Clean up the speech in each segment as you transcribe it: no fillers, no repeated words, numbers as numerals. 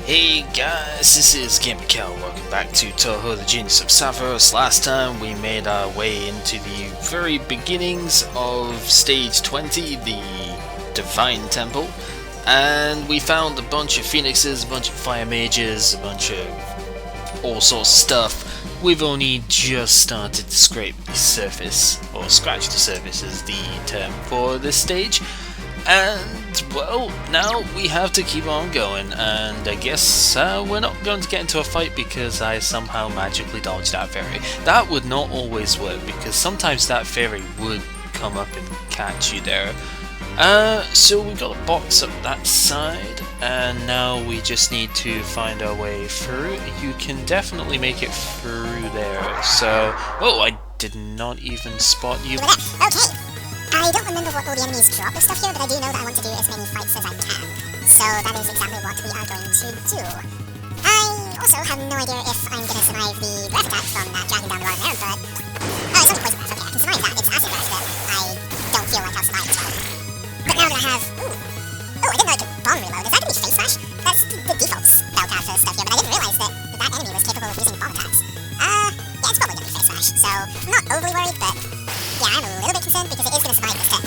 Hey guys, this is GamerCal. Welcome back to Touhou, the Genius of Savros. Last time we made our way into the very beginnings of Stage 20, the Divine Temple, and we found a bunch of phoenixes, a bunch of fire mages, a bunch of all sorts of stuff. We've only just started to scrape the surface, or scratch the surface is the term for this stage. And, well, now we have to keep on going, and I guess we're not going to get into a fight because I somehow magically dodged that fairy. That would not always work, because sometimes that fairy would come up and catch you there. So we got a box up that side, and now we just need to find our way through. You can definitely make it through there, so... Oh, I did not even spot you. Okay. I don't remember what all the enemies drop and stuff here, but I do know that I want to do as many fights as I can. So that is exactly what we are going to do. I also have no idea if I'm going to survive the breath attack from that dragon down the road there, but... Oh, it's only poison breath, okay, I can survive that. It's acid breath that I don't feel like I'll survive as well. But now that I have... Ooh. Oh, I didn't know I could bomb reload. Is that going to be face slash? That's the default spell card for stuff here, but I didn't realise that that enemy was capable of using bomb attacks. Yeah, it's probably going to be face slash, so I'm not overly worried, but... Yeah, I'm a little bit concerned because it is going to survive this turn.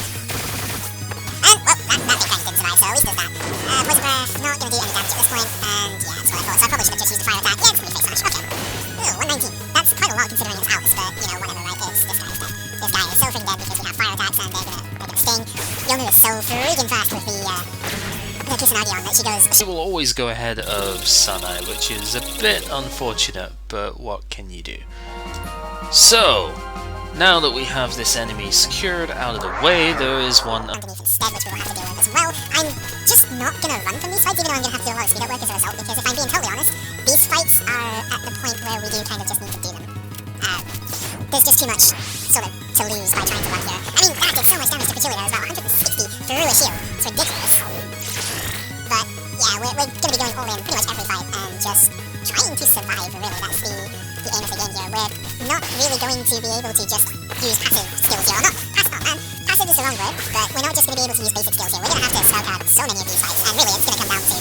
And, well, that big guy didn't survive, so at least there's that. Poison breath, not going to do any damage at this point, and yeah, that's what I thought. So I probably should have just used the fire attack. Yeah, it's going to be face slash, okay. Ooh, 119. That's quite a lot considering it's Alice, but, you know, whatever, right? It's this guy instead. This guy is so freaking dead because we have fire attacks and they're gonna sting. Yonu is so freaking fast with the Kusanagi on that she goes... It will always go ahead of Sanai, which is a bit unfortunate, but what can you do? So... now that we have this enemy secured out of the way, there is one underneath instead, which we will have to deal with as well. I'm just not going to run from these fights, even though I'm going to have to do a lot of speed up work as a result, because if I'm being totally honest, these fights are at the point where we do kind of just need to do them. There's just too much sort of to lose by trying to run here. I mean, that did so much damage to Pachuli there as well, 160 through a shield. It's ridiculous. But yeah, we're going to be going all in pretty much every fight and just trying to survive, really. That's the aim of the game here. We're not really going to be able to just use passive skills here. Or not passive, passive is the wrong word, but we're not just going to be able to use basic skills here. We're going to have to spell card so many of these fights, and really it's going to come down to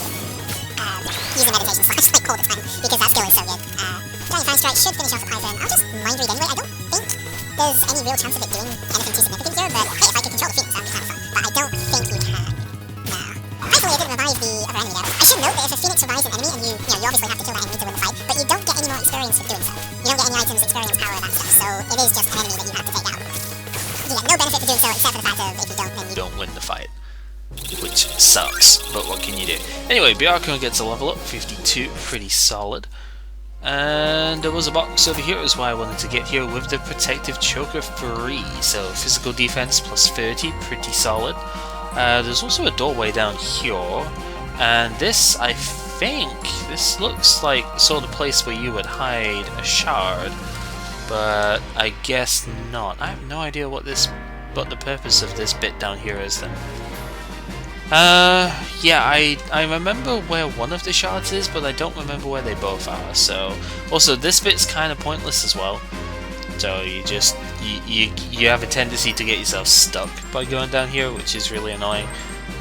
using meditation slash like all the time, because that skill is so good. Giant Fire Strike should finish off the Python. I'll just mind read anyway. I don't think there's any real chance of it doing anything too significant here, but hey, if I could control the Phoenix, that would be kind of fun. But I don't think we can. No. Thankfully I didn't revive the other enemy there. I should note that if a Phoenix revives an enemy, and you obviously have to kill that enemy to win the fight, but you don't get any more experience for doing so. You don't get any items, experience, power, that stuff, so it is just an enemy that you have to take out. You get no benefit for doing so except for the fact of if you don't, then you don't win the fight. Which sucks, but what can you do? Anyway, Byakuya gets a level up, 52, pretty solid. And there was a box over here, is why I wanted to get here with the Protective Choker free. So physical defense plus 30, pretty solid. There's also a doorway down here, and this, I think, this looks like sort of place where you would hide a shard, but I guess not. I have no idea what the purpose of this bit down here is then. Yeah, I remember where one of the shards is, but I don't remember where they both are, so... Also, this bit's kind of pointless as well. So you just... You have a tendency to get yourself stuck by going down here, which is really annoying.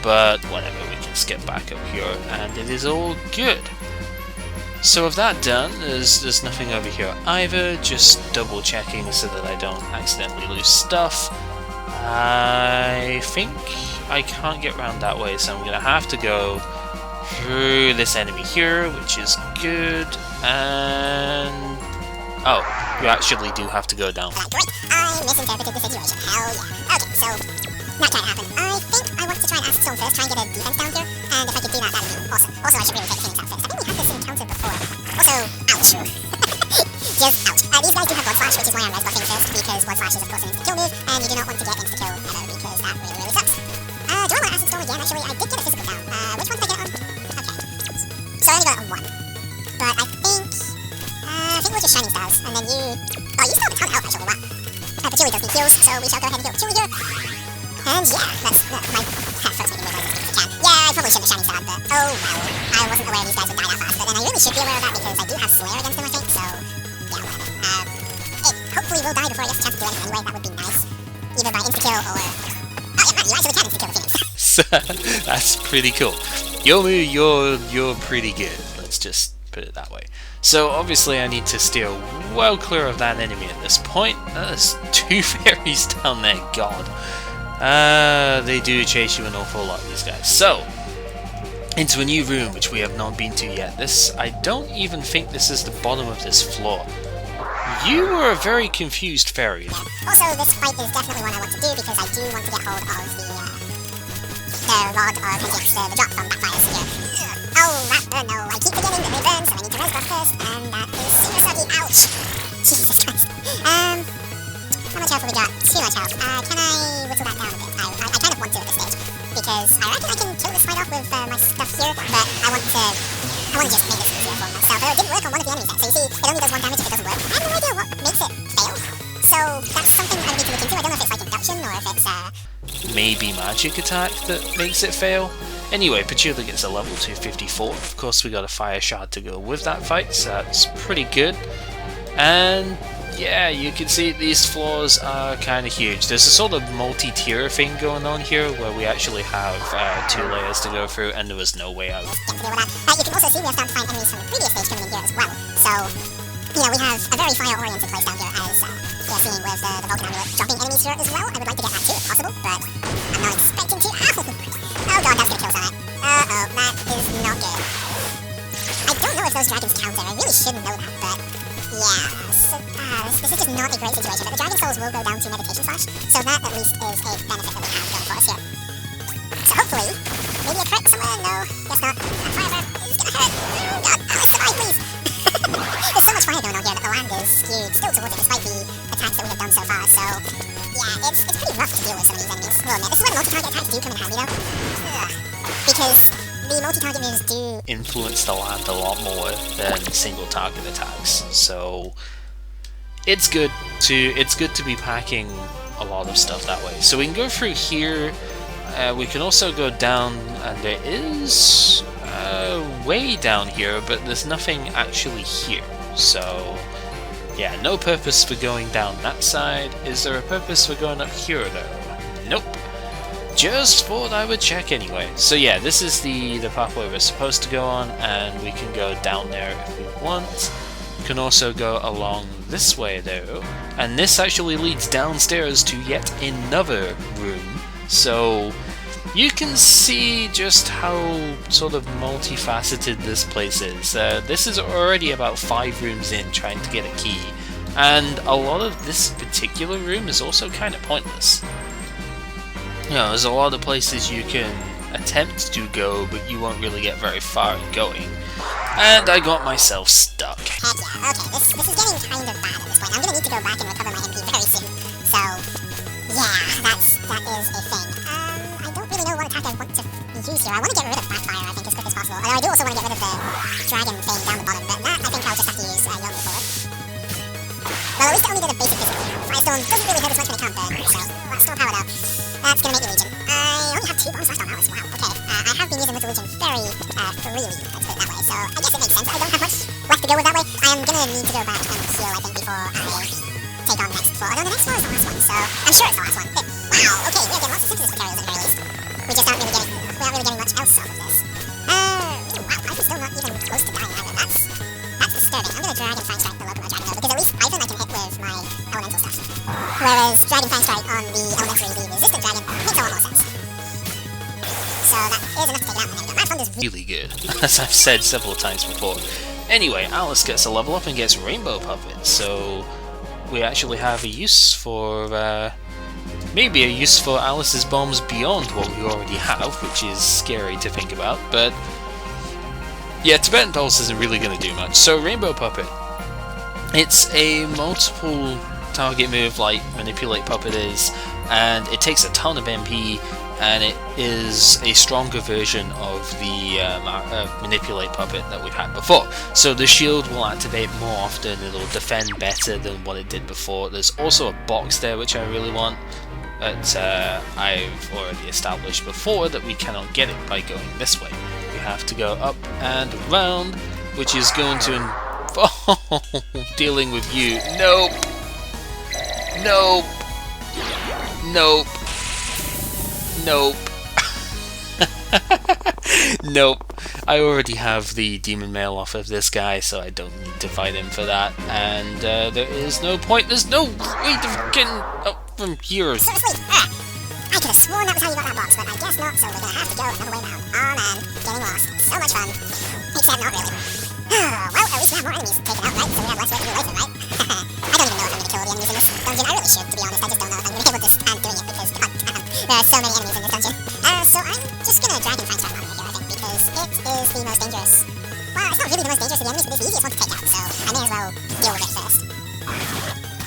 But whatever, we can skip back up here, and it is all good. So with that done, there's nothing over here either, just double checking so that I don't accidentally lose stuff. I think I can't get around that way, so I'm going to have to go through this enemy here, which is good, and... oh, you actually do have to go down. Great, I misinterpreted the situation, hell yeah. Okay, so, not trying to happen. I think I want to try and ask someone first, try and get a defense down here, and if I could do that, that'd be awesome. Also, I should really take Phoenix out first. I think we had this encounter before. Also, ouch. Just ouch. These guys do have Blood Flash, which is why I'm res buffing first, because Blood Flash is of course an insta-kill move, and you do not want to get insta-kill ever, because that really, really sucks. Do I want Acid Storm again? Actually, I did get a physical down. Which one did I get it on? Okay. So I only got it on one. But I think we'll just Shining Stars, and then you... oh, you still have a ton of health actually, wow. Pachuli does need heals, so we shall go ahead and heal Pachuli here. And yeah, that's my first making move as I can. Yeah, I probably shouldn't have Shining Star, but oh well. I wasn't aware these guys would die that fast, but then I really should be aware of that because I do have Slayer against them, I think, so... yeah, whatever. It hopefully will die before I get a chance to do anything anyway, that would be nice. Either by insta-kill or... oh yeah, man, you actually can insta-kill the Phoenix. That's pretty cool. Yomu, you're pretty good. Let's just put it that way. So obviously I need to steer well clear of that enemy at this point. There's 2 fairies down there, god. They do chase you an awful lot, these guys. So, into a new room which we have not been to yet. I don't even think this is the bottom of this floor. You were a very confused fairy. Yeah. Also, this fight is definitely one I want to do because I do want to get hold of the rod of Hendrix, the drop from Backfire's here. Oh, no, I keep forgetting that they burn, so I need to res buff first, and that is super sucky. Ouch! Jesus Christ. How much health have we got? Too much health. Can I whittle that down a bit? I kind of want to at this stage, because I reckon I can kill this fight off with my stuff here, but I want to just make this easier for myself. Though it didn't work on one of the enemies then, so you see, it only does 1 damage if it doesn't work. I have no idea what makes it fail, so that's something I need to look into. I don't know if it's like induction, or if it's, maybe magic attack that makes it fail. Anyway, Patchouli gets a level 254. Of course, we got a fire shard to go with that fight, so that's pretty good. And yeah, you can see these floors are kind of huge. There's a sort of multi-tier thing going on here where we actually have 2 layers to go through, and there was no way out. You can also see we have started to find enemies from the previous stage coming in here as well. So, you know, we have a very fire-oriented place down here, as you're seeing with the Vulcan Amulet dropping enemies here as well. I would like to get that too, if possible, but I'm not expecting to. Oh god, that's gonna kill Sonic. Uh-oh, that is not good. I don't know if those dragons count there. I really should know that, but yeah. So, this is just not a great situation, but the Dragon Souls will go down to Meditation Slash, so that at least is a benefit that we have going for us here. So hopefully, maybe a crit somewhere? No, guess not. That fire breath is gonna hurt. Oh god, Alice, survive please! There's so much fire going on here that the land is skewed still towards it despite the attacks that we have done so far, so yeah, it's pretty rough to deal with some of these enemies. Well, this is where the multi-target attacks do come in handy though. Because the multi-target moves do influence the land a lot more than single target attacks, so it's good to be packing a lot of stuff that way. So we can go through here. We can also go down, and there is way down here, but there's nothing actually here. So yeah, no purpose for going down that side. Is there a purpose for going up here though? Nope. Just thought I would check anyway. So yeah, this is the pathway we're supposed to go on, and we can go down there if we want. We can also go along this way though, and this actually leads downstairs to yet another room. So you can see just how sort of multifaceted this place is. This is already about 5 rooms in trying to get a key, and a lot of this particular room is also kind of pointless. You know, there's a lot of places you can attempt to go, but you won't really get very far in going. And I got myself stuck. Heck yeah, okay, this is getting kind of bad at this point. I'm gonna need to go back and recover my MP very soon. So, yeah, that is a thing. I don't really know what attack I want to use here. I want to get rid of Backfire, I think, as quick as possible. Although I do also want to get rid of the dragon thing down the bottom, but that I think I'll just have to use Yomi for. Well, at least it only did a basic physical. Firestorm doesn't really hurt as much when it comes there, so that's still powered up. That's gonna make me Legion. I only have 2 bombs left on Alice, wow, okay. I have been using Little Legion very freely, let's put it that way, so I guess it makes sense. I don't have much left to go with that way. I am gonna need to go back and heal, I think, before I take on the next floor. Although the next floor is the last one, so I'm sure it's the last one. But, wow, okay, we're getting lots of synthesis materials at the very least. We just aren't really getting much else off of this. Wow, I'm still not even close to dying either. That's disturbing. I'm gonna Dragon Fang Strike the local dragon though, because at least Ivan I can hit with my elemental stuff. Whereas Dragon Fang Strike on the elementary, the resistant dragon, makes a lot more sense. So that is enough to take it out, and there we go. That fun is Really good, as I've said several times before. Anyway, Alice gets a level up and gets Rainbow Puppet, so we actually have a use for, maybe a use for Alice's bombs beyond what we already have, which is scary to think about, but yeah, Tibetan Pulse isn't really going to do much. So Rainbow Puppet, it's a multiple target move like Manipulate Puppet is, and it takes a ton of MP, and it is a stronger version of the Manipulate Puppet that we've had before. So the shield will activate more often, it'll defend better than what it did before. There's also a box there which I really want, but I've already established before that we cannot get it by going this way. We have to go up and around, which is going to involve dealing with you. Nope! Nope! Nope! Nope! Nope, I already have the demon mail off of this guy, so I don't need to fight him for that. And there is no point. There's no way of getting up from here. So asleep. I could have sworn that was how you got that box, but I guess not, so we're gonna have to go another way round. Oh man, getting lost. So much fun. Except not really. Well, at least we have more enemies taken out, right? So we have less work to do later, right? I don't even know if I'm gonna kill all the enemies in this dungeon. I really should, to be honest. I just don't know if I'm gonna be able to stand doing it because, god damn, there are so many enemies in this dungeon. So I'm just gonna drag and find trap around here, I think, because it is the most dangerous. Well, it's not really the most dangerous of the enemies, but it's the easiest one to take out, so I may as well deal with it first.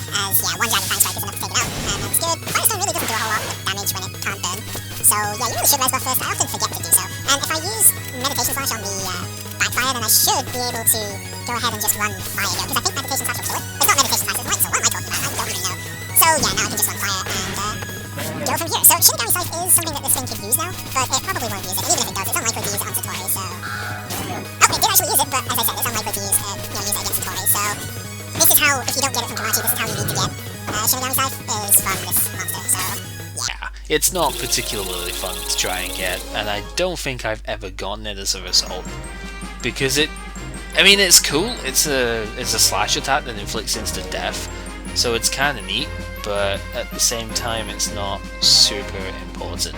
As, yeah, one dragon fine strike is enough to take it out, and that's good. Firestone really doesn't do a whole lot of damage when it can't burn. So, yeah, you really should res buff first. I often forget to do so. And if I use Meditation Slash on the backfire, then I should be able to go ahead and just run fire here, because I think Meditation Slash will kill it. It's not Meditation Slash, it's so what am I talking about? I don't really know. So, yeah, now I can just run fire and go from here. So, Shinigami Scythe is something that this thing could use now, but it probably won't use it. And even if it does, it's unlikely to use it on Satori, so... Oh, it did actually use it, but as I said, it's unlikely to use it against Satori, so... This is how, if you don't get it from Komachi, this is how you need to get Shinigami Scythe, is from this monster, so... Yeah, it's not particularly fun to try and get, and I don't think I've ever gotten it as a result. Because I mean, it's cool, it's a slash attack that inflicts instant death, so it's kinda neat, but at the same time it's not super important.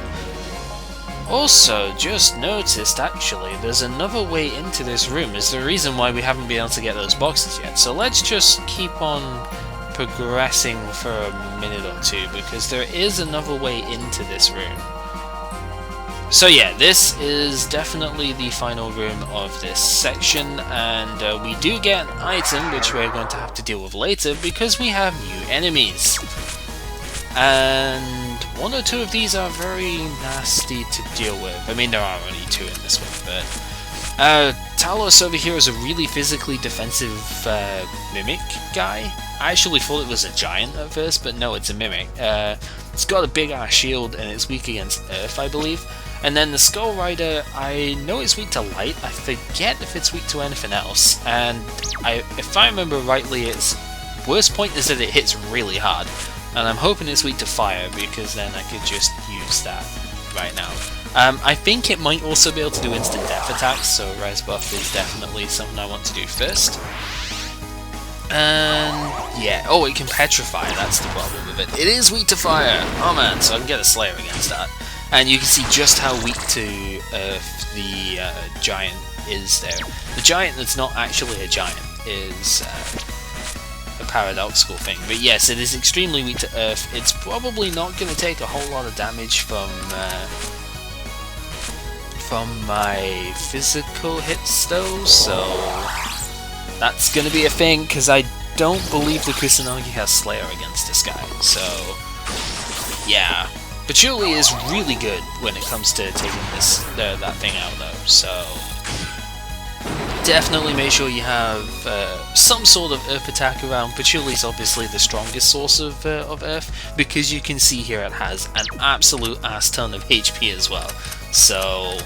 Also, just noticed actually, there's another way into this room. Is the reason why we haven't been able to get those boxes yet. So let's just keep on progressing for a minute or two, because there is another way into this room. So yeah, this is definitely the final room of this section, and we do get an item which we're going to have to deal with later because we have new enemies. And one or two of these are very nasty to deal with. I mean, there are only two in this one, but Talos over here is a really physically defensive mimic guy. I actually thought it was a giant at first, but no, it's a mimic. It's got a big ass shield and it's weak against Earth, I believe. And then the Skull Rider, I know it's weak to light, I forget if it's weak to anything else. And if I remember rightly, its worst point is that it hits really hard. And I'm hoping it's weak to fire, because then I could just use that right now. I think it might also be able to do instant death attacks, so res buff is definitely something I want to do first. And yeah, oh, it can petrify, that's the problem with it. It is weak to fire! Oh man, so I can get a Slayer against that. And you can see just how weak to Earth the giant is there. The giant that's not actually a giant is a paradoxical thing, but yes, it is extremely weak to Earth. It's probably not going to take a whole lot of damage from my physical hits though, so that's going to be a thing, because I don't believe the Kusanagi has Slayer against this guy, so yeah. Patchouli is really good when it comes to taking that thing out though, so definitely make sure you have some sort of Earth attack around. Patchouli is obviously the strongest source of Earth, because you can see here it has an absolute ass ton of HP as well. So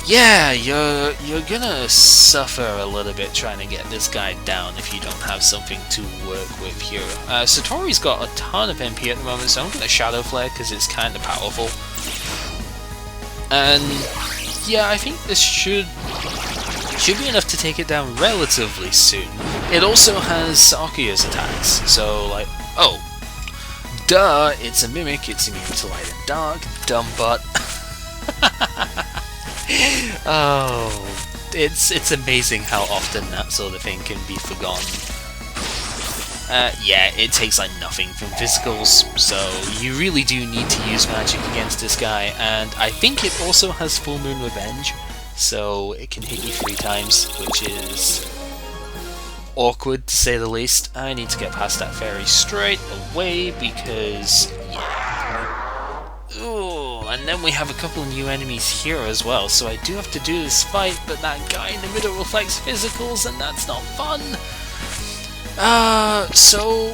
yeah, you're gonna suffer a little bit trying to get this guy down if you don't have something to work with here. Satori's got a ton of MP at the moment, so I'm gonna Shadow Flare because it's kind of powerful. And yeah, I think this should be enough to take it down relatively soon. It also has Sakuya's attacks, so like, oh, duh, it's a mimic, it's immune to light and dark, dumb butt. Oh, it's amazing how often that sort of thing can be forgotten. Yeah, it takes like nothing from physicals, so you really do need to use magic against this guy, and I think it also has Full Moon Revenge, so it can hit you 3 times, which is awkward to say the least. I need to get past that fairy straight away because, yeah. Ooh, and then we have a couple of new enemies here as well, so I do have to do this fight, but that guy in the middle reflects physicals, and that's not fun. So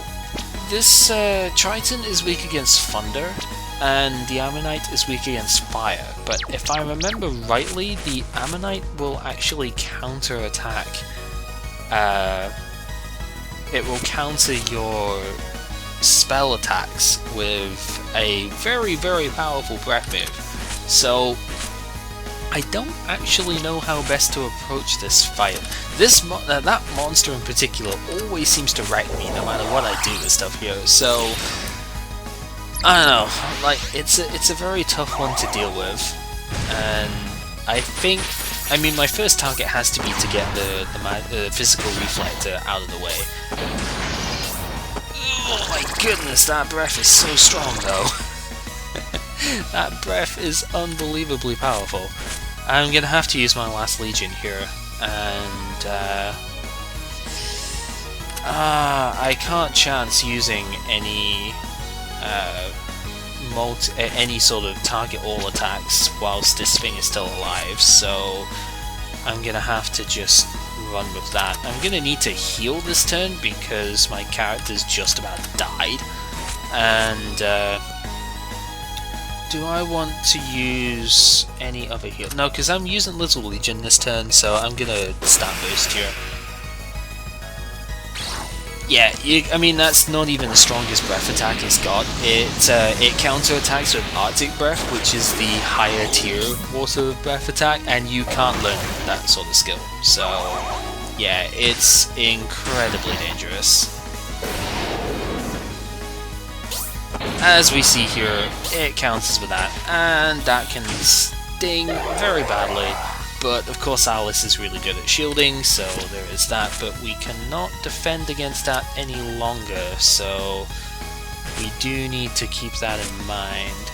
this Triton is weak against thunder, and the Ammonite is weak against fire, but if I remember rightly, the Ammonite will actually counter-attack. It will counter your spell attacks with a very, very powerful breath move. So I don't actually know how best to approach this fight. That monster in particular always seems to wreck me no matter what I do with stuff here, so I don't know, like, it's a very tough one to deal with, and I think, I mean, my first target has to be to get the physical reflector out of the way. Oh my goodness, that breath is so strong though. That breath is unbelievably powerful. I'm gonna have to use my last legion here, and I can't chance using any any sort of target all attacks whilst this thing is still alive, so I'm gonna have to just run with that. I'm gonna need to heal this turn because my character's just about died, and do I want to use any other heal? No, because I'm using Little Legion this turn, so I'm gonna Stat Burst here. Yeah, I mean, that's not even the strongest breath attack it's got. It counter-attacks with Arctic Breath, which is the higher tier water breath attack, and you can't learn that sort of skill. So, yeah, it's incredibly dangerous. As we see here, it counters with that, and that can sting very badly. But of course Alice is really good at shielding, so there is that, but we cannot defend against that any longer, so we do need to keep that in mind.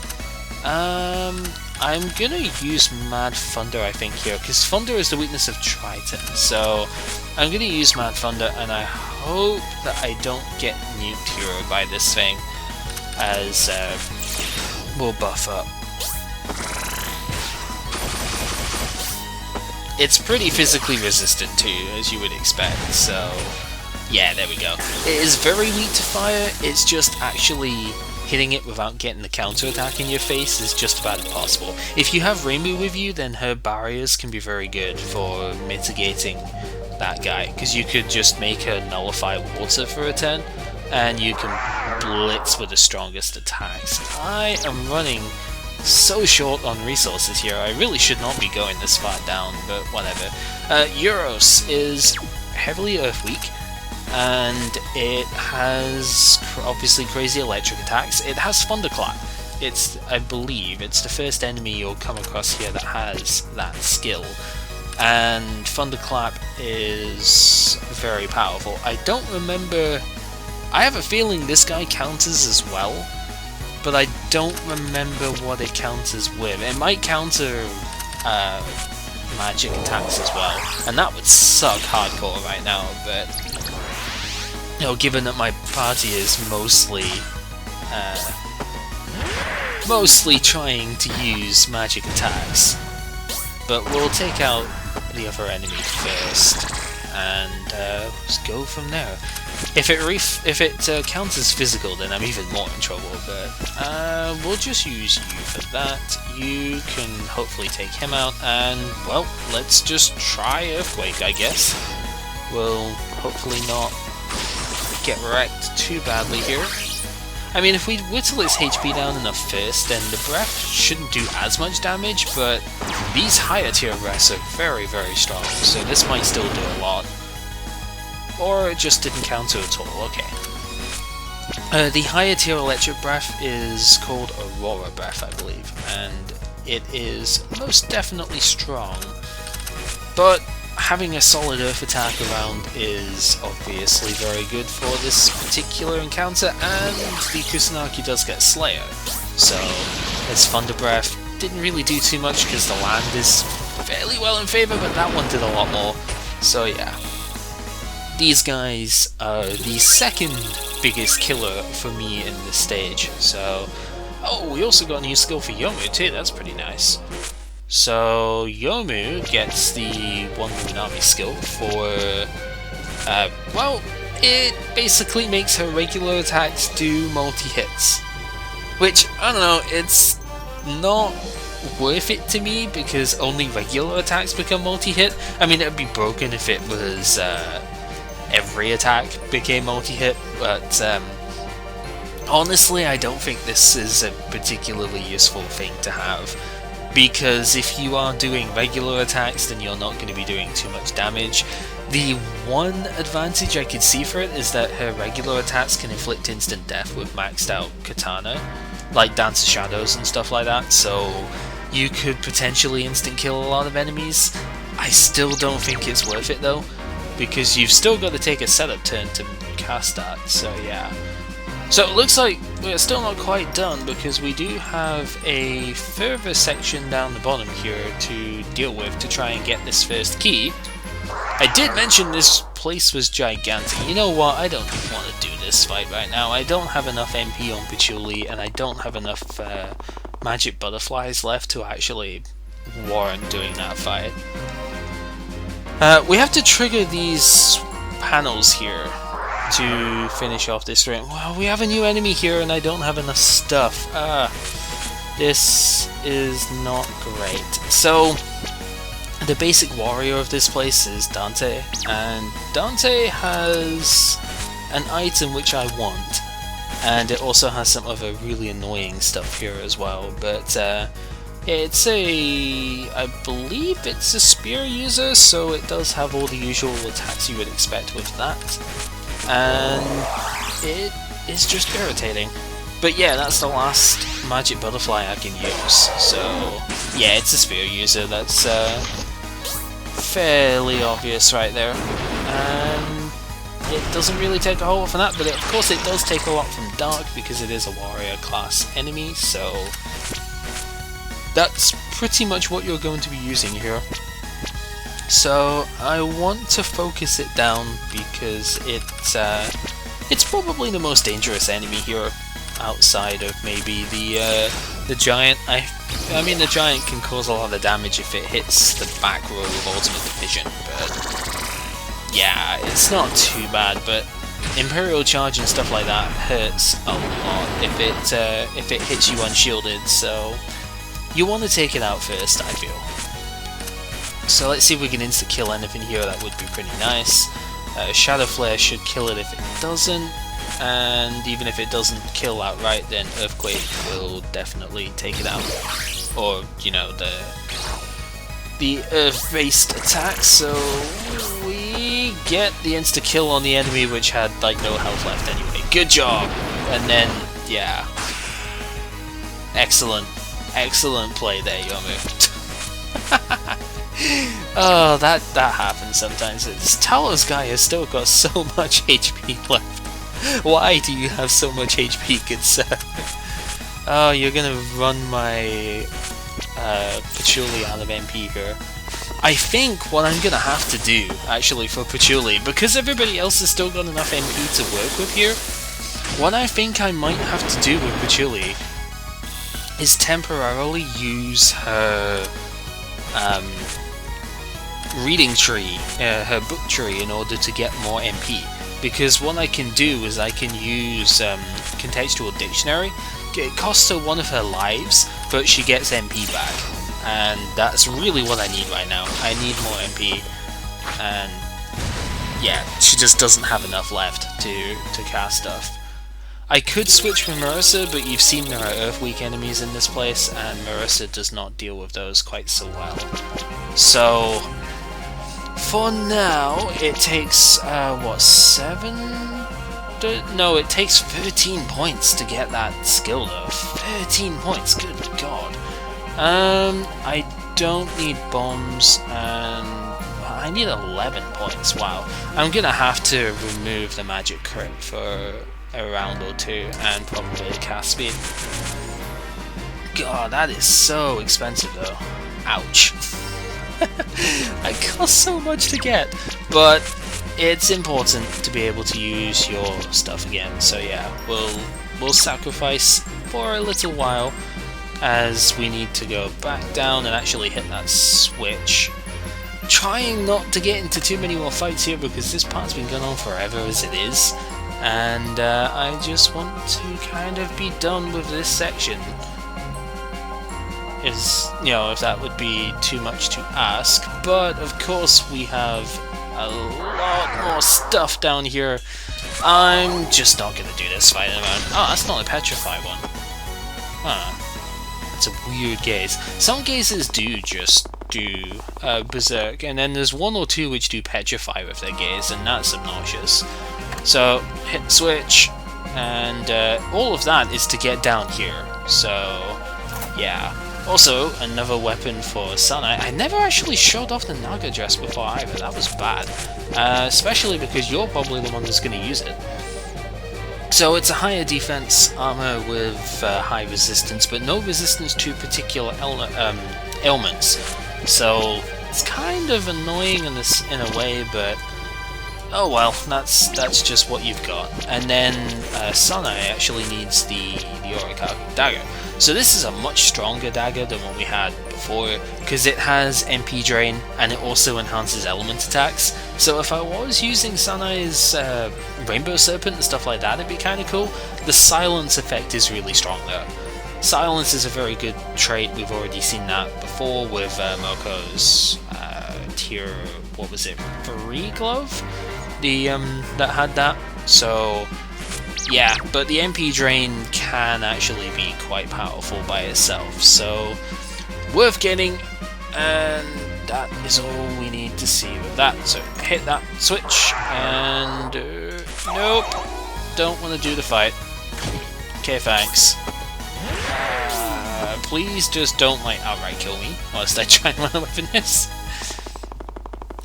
I'm gonna use Mad Thunder, I think, here, because Thunder is the weakness of Triton, so I'm gonna use Mad Thunder, and I hope that I don't get nuked here by this thing, as we'll buff up. It's pretty physically resistant too, as you would expect, so yeah, there we go. It is very weak to fire, it's just actually hitting it without getting the counter attack in your face is just about impossible. If you have Rainbow with you, then her barriers can be very good for mitigating that guy, because you could just make her nullify water for a turn, and you can blitz with the strongest attacks. I am running so short on resources here. I really should not be going this far down, but whatever. Euros is heavily Earth weak, and it has obviously crazy electric attacks. It has Thunderclap. I believe, it's the first enemy you'll come across here that has that skill, and Thunderclap is very powerful. I don't remember. I have a feeling this guy counters as well, but I don't remember what it counters with. It might counter magic attacks as well, and that would suck hardcore right now, but you know, given that my party is mostly trying to use magic attacks, but we'll take out the other enemy first, and just go from there. If it counters physical, then I'm even more in trouble, but we'll just use you for that. You can hopefully take him out, and, well, let's just try Earthquake, I guess. We'll hopefully not get wrecked too badly here. I mean, if we whittle its HP down enough first, then the breath shouldn't do as much damage, but these higher tier breaths are very, very strong, so this might still do a lot. Or it just didn't counter at all, okay. The higher tier electric breath is called Aurora Breath, I believe, and it is most definitely strong, but having a solid earth attack around is obviously very good for this particular encounter, and the Kusanagi does get Slayer, so its Thunder Breath didn't really do too much because the land is fairly well in favour, but that one did a lot more, so yeah. These guys are the second biggest killer for me in this stage, so... Oh, we also got a new skill for Yomu too, that's pretty nice. So, Yomu gets the One Woman Army skill for... well, it basically makes her regular attacks do multi-hits. Which, I don't know, it's not worth it to me because only regular attacks become multi-hit. I mean, it would be broken if it was... every attack became multi-hit, but honestly I don't think this is a particularly useful thing to have, because if you are doing regular attacks, then you're not going to be doing too much damage. The one advantage I could see for it is that her regular attacks can inflict instant death with maxed out katana, like Dance of Shadows and stuff like that, so you could potentially instant kill a lot of enemies. I still don't think it's worth it though, because you've still got to take a setup turn to cast that, so yeah. So it looks like we're still not quite done, because we do have a further section down the bottom here to deal with to try and get this first key. I did mention this place was gigantic. You know what, I don't want to do this fight right now. I don't have enough MP on Patchouli, and I don't have enough magic butterflies left to actually warrant doing that fight. We have to trigger these panels here to finish off this round. Well, we have a new enemy here and I don't have enough stuff. This is not great. So, the basic warrior of this place is Dante, and Dante has an item which I want, and it also has some other really annoying stuff here as well, but it's I believe it's a spear user, so it does have all the usual attacks you would expect with that, and it is just irritating. But yeah, that's the last magic butterfly I can use, so yeah, it's a spear user, that's fairly obvious right there, and it doesn't really take a whole lot from that, but of course it does take a lot from Dark because it is a warrior class enemy, so that's pretty much what you're going to be using here. So I want to focus it down because it's probably the most dangerous enemy here, outside of maybe the giant. I mean, the giant can cause a lot of damage if it hits the back row of Ultimate Division, but yeah, it's not too bad. But Imperial Charge and stuff like that hurts a lot if it hits you unshielded. So you want to take it out first, I feel. So let's see if we can insta kill anything here. That would be pretty nice. Shadow Flare should kill it if it doesn't. And even if it doesn't kill outright, then Earthquake will definitely take it out. Or, you know, the Earth-based attack, so we get the insta-kill on the enemy, which had, like, no health left anyway. Good job! And then, yeah. Excellent. Excellent play there, Yomu. Oh, that happens sometimes. This Talos guy has still got so much HP left. Why do you have so much HP, good sir? Oh, you're gonna run my Patchouli out of MP here. I think what I'm gonna have to do, actually, for Patchouli, because everybody else has still got enough MP to work with here, what I think I might have to do with Patchouli is temporarily use her reading tree, her book tree, in order to get more MP. Because what I can do is I can use Contextual Dictionary. It costs her one of her lives, but she gets MP back. And that's really what I need right now. I need more MP. And yeah, she just doesn't have enough left to cast stuff. I could switch for Marissa, but you've seen there are Earth Weak enemies in this place, and Marissa does not deal with those quite so well. So for now, it takes, what, 7? No, it takes 13 points to get that skill though. 13 points, good god. I don't need bombs, and I need 11 points, wow. I'm gonna have to remove the magic crit for a round or two, and probably cast speed. God, that is so expensive though. Ouch. It costs so much to get, but it's important to be able to use your stuff again. So yeah, we'll sacrifice for a little while as we need to go back down and actually hit that switch. Trying not to get into too many more fights here because this part's been going on forever as it is, and I just want to kind of be done with this section. Is, you know, if that would be too much to ask, but of course we have a lot more stuff down here. I'm just not gonna do this fight around. Oh, that's not a petrify one. Huh. It's a weird gaze. Some gazes do just do Berserk, and then there's one or two which do Petrify with their gaze, and that's obnoxious. So, hit switch, and all of that is to get down here. So, yeah. Also, another weapon for Sanai. I never actually showed off the Naga dress before either. That was bad. Especially because you're probably the one that's going to use it. So it's a higher defense armor with high resistance, but no resistance to particular ailments. So it's kind of annoying in a way, but oh well, that's just what you've got. And then Sanai actually needs the Orikage dagger. So this is a much stronger dagger than what we had before, because it has MP drain and it also enhances element attacks. So if I was using Sanai's Rainbow Serpent and stuff like that, it'd be kind of cool. The silence effect is really strong though. Silence is a very good trait. We've already seen that before with Moko's tier, what was it, 3 glove? That had that. So yeah, but the MP drain can actually be quite powerful by itself, so worth getting, and that is all we need to see with that. So hit that switch, and nope, don't want to do the fight. Okay, thanks. Please just don't outright kill me whilst I try and run away from this.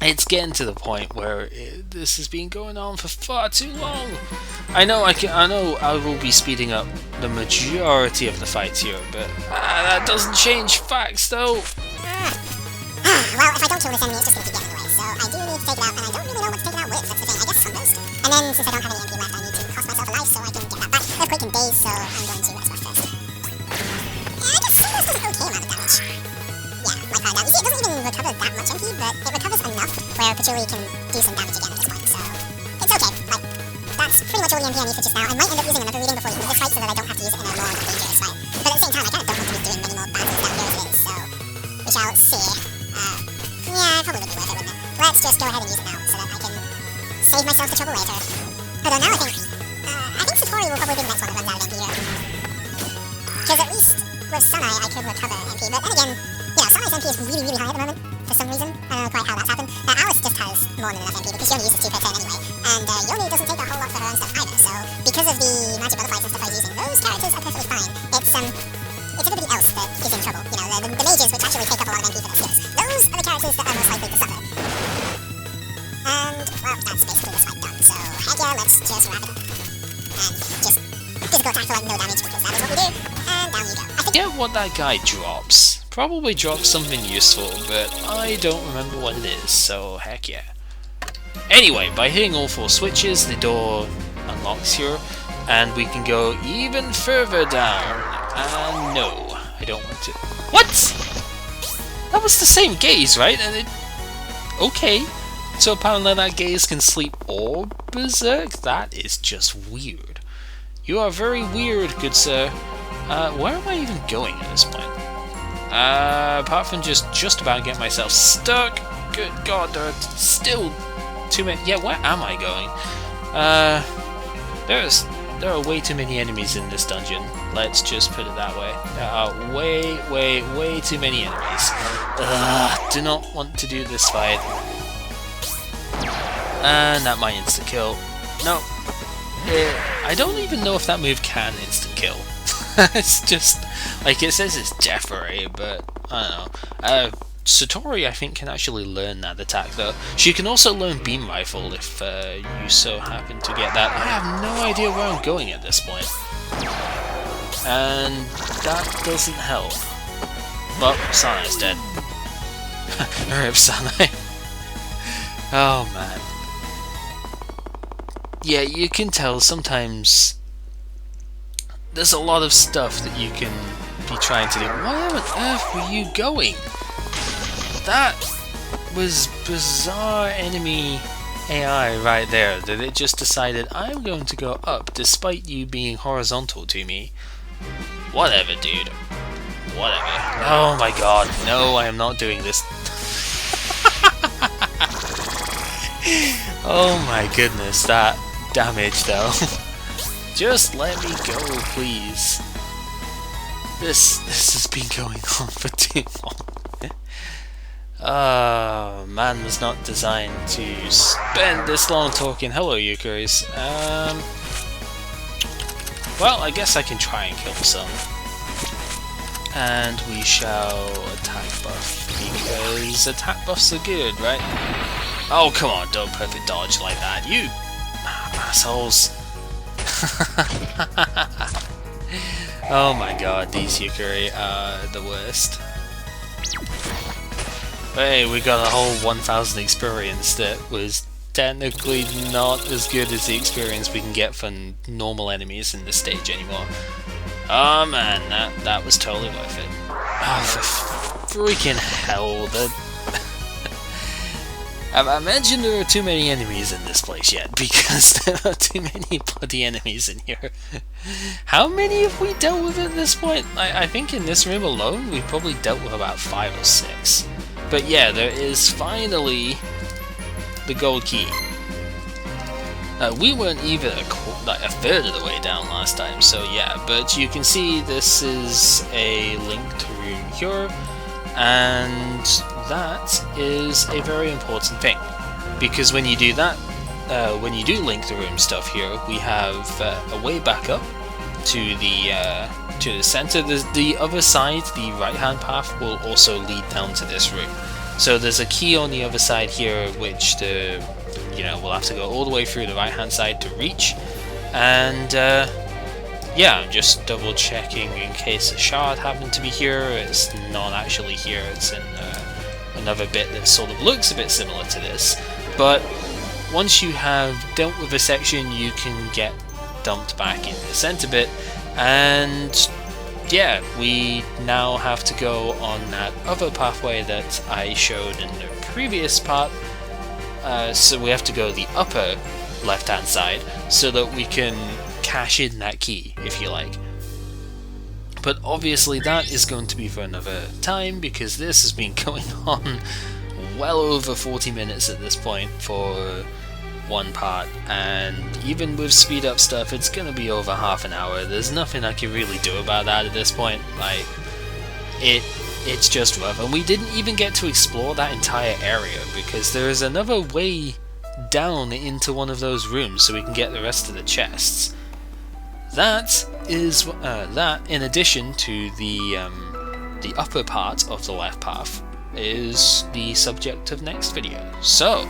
It's getting to the point where this has been going on for far too long. I know I will be speeding up the majority of the fights here, but that doesn't change facts though. Well, if I don't kill this enemy, it's just going to keep getting in the way, so I do need to take it out, and I don't really know what to take it out with, that's the thing. I guess Sunburst. And then, since I don't have any MP left, I need to cost myself a life so I can get that back. Earthquake and Daze, so I'm going to rest first. Yeah, I guess Sunburst does an okay amount of damage. Yeah, like that. You see, it doesn't even recover that much MP, but it recovers enough where Patchouli can do some damage again at this point, so it's okay. Like, that's pretty much all the MP I need for just now. I might end up using another reading before the end of this fight so that I don't have to use it in a more dangerous fight. But at the same time, I kind of don't want to be doing many more battles down here as it is, so we shall see. Yeah, it probably would be worth it, wouldn't it? Let's just go ahead and use it now so that I can save myself the trouble later. Although now I think Satori will probably be the next one that runs out of MP here. Because at least with Sanai I could recover MP, but then again, you know, Sanai's MP is really, really high at the moment, for some reason. I don't know quite how that's happened. Alice just has more than enough MP because she only uses 2 per turn anyway, and Yoni doesn't take a whole lot for her own stuff either, so because of the magic butterflies and stuff I was using, those characters are perfectly fine. It's everybody else that is in trouble. You know, the mages which actually take up a lot of MP for their skills. Those are the characters that are most likely to suffer. And, well, that's basically this fight done, so heck yeah, let's just wrap it up. And just physical attack for no damage because that is what we do, and down you go. I forget what that guy drops. Probably drops something useful, but I don't remember what it is, so heck yeah. Anyway, by hitting all 4 switches, the door unlocks here, and we can go even further down. And no, I don't want to. What? That was the same gaze, right? And it. Okay. So apparently that gaze can sleep or berserk? That is just weird. You are very weird, good sir. Where am I even going at this point? Apart from just about getting myself stuck. Good god, there are still too many. Yeah, where am I going? There are way too many enemies in this dungeon. Let's just put it that way. There are way too many enemies. Do not want to do this fight. And that might insta kill. No. I don't even know if that move can insta kill. It's just like it says it's death ray, but I don't know. Satori, I think, can actually learn that attack though. She can also learn Beam Rifle if you so happen to get that. I have no idea where I'm going at this point. And that doesn't help. But Sanai's dead. Rip Sanai. Oh man. Yeah, you can tell sometimes there's a lot of stuff that you can be trying to do. Where on earth were you going? That was bizarre enemy AI right there, that it just decided I'm going to go up despite you being horizontal to me. Whatever, dude. Whatever. Oh my god, no, I am not doing this. Oh my goodness, that damage though. Just let me go, please. This has been going on for too long. Man was not designed to spend this long talking. Hello, Yukuris. Well, I guess I can try and kill some. And we shall attack buff, because attack buffs are good, right? Oh, come on, don't perfect dodge like that, you assholes. Oh my god, these Yukari are the worst. Hey, we got a whole 1000 experience that was technically not as good as the experience we can get from normal enemies in this stage anymore. Oh man, that was totally worth it. Oh, for freaking hell, I imagine there are too many enemies in this place yet, because there are too many bloody enemies in here. How many have we dealt with at this point? I think in this room alone we've probably dealt with about 5 or 6. But yeah, there is finally the gold key. We weren't even like a third of the way down last time, so yeah, but you can see this is a linked room here, and that is a very important thing, because when you do that, when you do link the room stuff here, we have a way back up to the center. The other side, the right hand path, will also lead down to this room. So there's a key on the other side here, which we'll have to go all the way through the right hand side to reach. And yeah, I'm just double checking in case a shard happened to be here. It's not actually here, it's in another bit that sort of looks a bit similar to this. But once you have dealt with a section, you can get dumped back in the center bit, and yeah, we now have to go on that other pathway that I showed in the previous part. So we have to go the upper left hand side so that we can cash in that key, if you like. But obviously that is going to be for another time, because this has been going on well over 40 minutes at this point for one part, and even with speed up stuff it's gonna be over half an hour. There's nothing I can really do about that at this point. Like, it's just rough, and we didn't even get to explore that entire area because there is another way down into one of those rooms so we can get the rest of the chests. That is that, in addition to the upper part of the left path, is the subject of next video. So,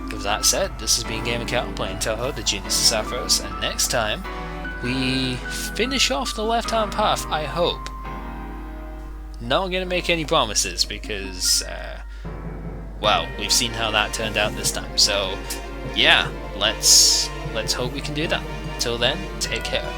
with that said, this has been GamerCat playing Touhou, the Genius of Savros, and next time we finish off the left-hand path, I hope. Not gonna make any promises because, well, we've seen how that turned out this time. So, yeah, let's hope we can do that. Till then, take care.